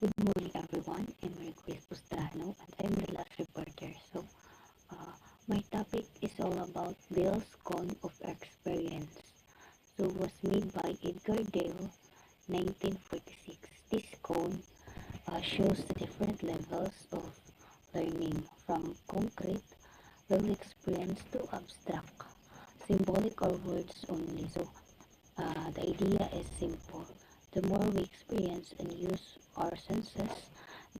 Good morning, everyone. I'm Request Pustrano, and I'm the last reporter. Uh, my topic is all about Bill's Cone of Experience. It was made by Edgar Dale, 1946. This cone shows the different levels of learning, from concrete, real experience to abstract, symbolic or words only. The idea is simple. The more we experience and use our senses,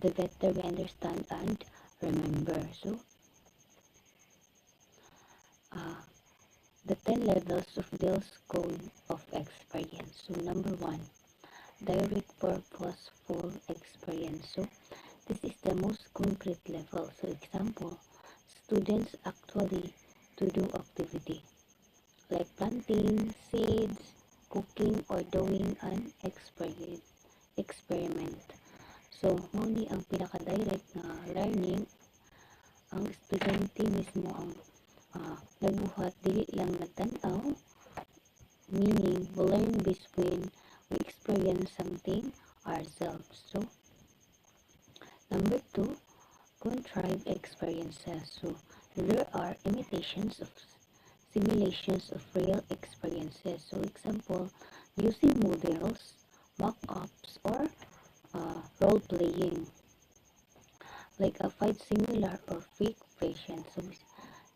the better we understand and remember. Uh, the 10 levels of Bill's Cone of Experience. Number one, direct purposeful experience. This is the most concrete level. Example, students actually to do activity like planting seeds, cooking, or doing an experiment. Muni ang pinaka-direct na learning, ang estudyante mismo ang nagbuhat, dili lang nagtanaw, meaning we learn this when we experience something ourselves. Number two, contrived experiences. There are imitations of simulations of real experiences. Example, using models, mock-ups, or role-playing, like a fight similar or fake version.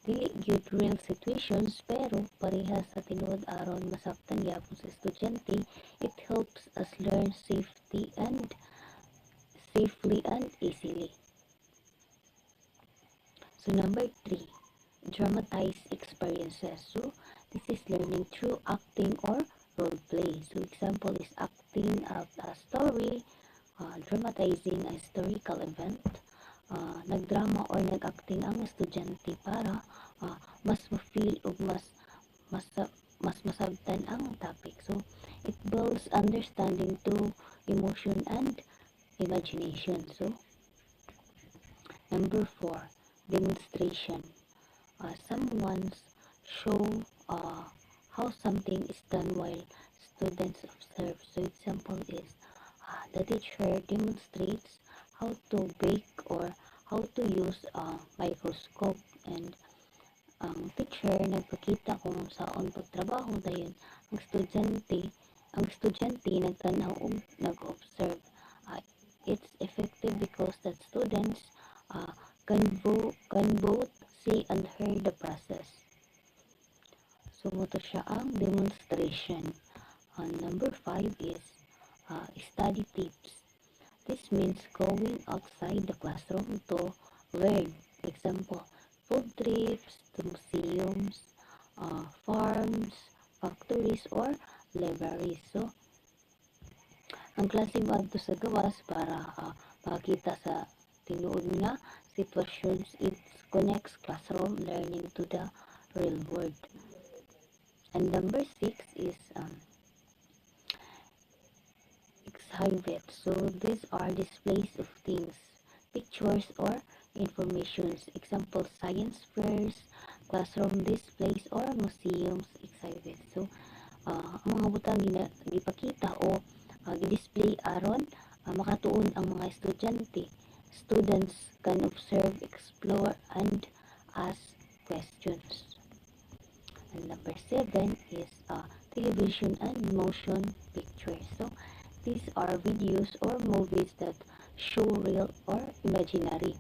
Dili gyud real situations, pero parehas sa tinuod aron masabtan gyapon sa estudyante. It helps us learn safely and easily. Number three, dramatized experiences. This is learning through acting or role play. Example is acting out a story, dramatizing a historical event, nagdrama or nag-acting ang estudyante para mas ma-feel o mas masabtan ang topic. It builds understanding through emotion and imagination. Number four, demonstration. Someone's show how something is done while students observe. Example is the teacher demonstrates how to bake or how to use a microscope, and ang teacher nagpakita kung saan pagtrabaho dayon ang estudyante nagtanaw ug nag-observe. It's effective because that students uh, can both see and hear the process. Moto siya ang demonstration. Number five is study tips. This means going outside the classroom to learn. Example, food trips to museums, farms, factories, or libraries. Ang klase adto sa gawas para makita sa tinuod nga situations, it connects classroom learning to the real world. And number six is exhibit. These are displays of things, pictures, or informations. Example, science fairs, classroom displays, or museums exhibit. Ang mga butang gipakita o gi-display aron makatuon ang mga estudyante. Students can observe, explore, and ask questions. And number seven is television and motion pictures. These are videos or movies that show real or imaginary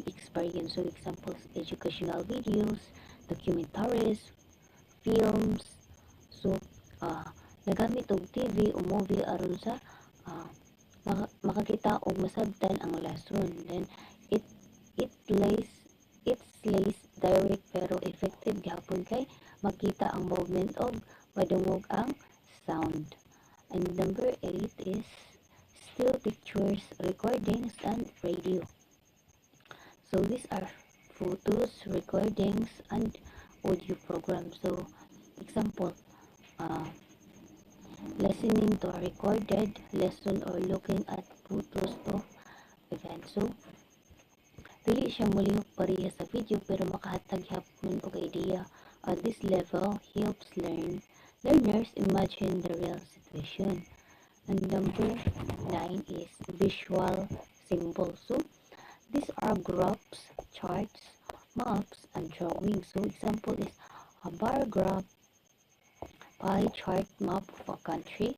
experience. Examples, educational videos, documentaries, films. Uh, nagamit og TV o movie aron sa uh, makakita og masabtan ang lesson. Then it lays direct pero effective gihapon kay makita ang movement og madungog ang sound. And number 8 is still pictures, recordings, and radio. These are photos, recordings, and audio programs. Example, listening to a recorded lesson or looking at photos of events. Dili siya molihok pareha sa video pero makahatag hapon og idea. This level helps learners imagine the real situation. And number 9 is visual symbols. So these are graphs, charts, maps, and drawings. So example is a bar graph, pie chart, map of a country.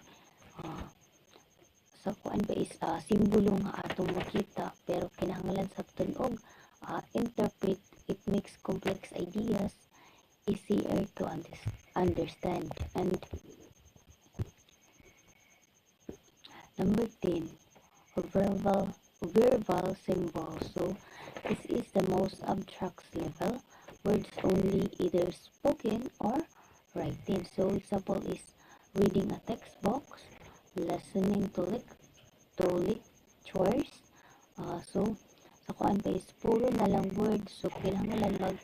Uh, sa kuan ba is simbolo nga atong makita pero kinahanglan sabton og interpret. It makes complex ideas easier to understand. And number 10, verbal symbols. So this is the most abstract level, words only either spoken or written. So example is reading a text box, listening to lectures. So sa kuan pa is puro na lang words, so kinahanglan mag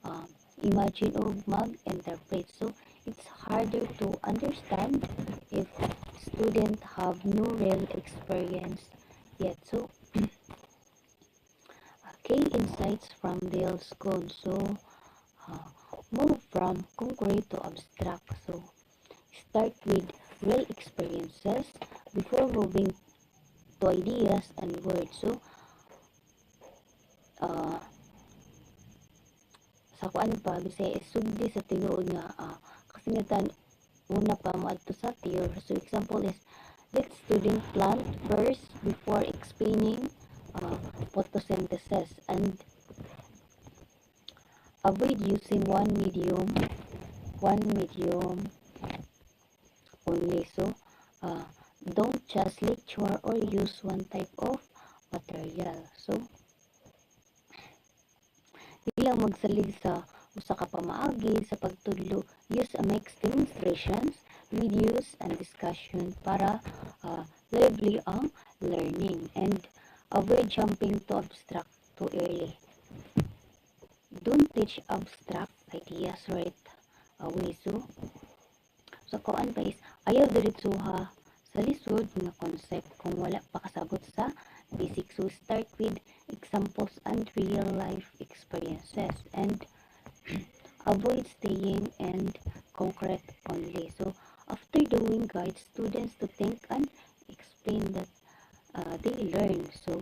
uh, imagine o mag-interpret. So it's harder to understand if students have no real experience yet. So key insights from Dale's code. So uh, move from concrete to abstract. So start with real experiences before moving to ideas and words. So uh, sa kuan pa bisay sugdi sa tinuod nga kasingatan una pa mo adto sa theory. So example is let student plant first before explaining photosynthesis, and avoid using one medium only. So don't just lecture or use one type of material. So dili lang magsalig sa usa ka pamaagi sa pagtudlo. Use a mixed demonstrations, videos, and discussion para lively ang learning, and avoid jumping to abstract too early. Don't teach abstract ideas right away. So kuan pa is ayaw diretsuha sa lisod nga concept kung wala pa kasabot sa basic. So start with examples and real life experiences, and avoid staying and concrete only. So after doing, guide students to think and explain that they learn. So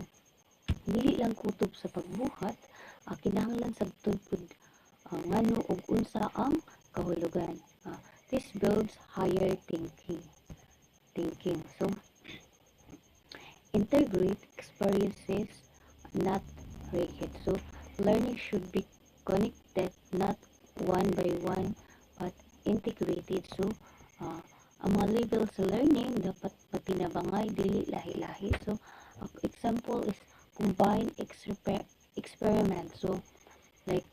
dili lang kutob sa pagbuhat, kinahanglan sabton pud ngano ug unsa ang kahulugan. This builds higher thinking. So integrate experiences, not rigid. So learning should be connected, not one by one, but integrated. So ang mga level sa learning dapat patinabangay, dili lahi-lahi. So example is combine experiment. So like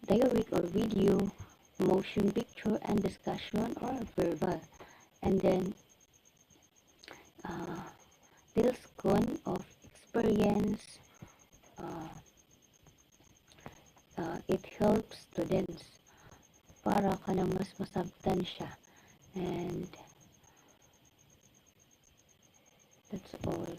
dialect or video, motion picture, and discussion or verbal. And then tells con of experience. It helps students para ka na mas masabtan siya. And that's all.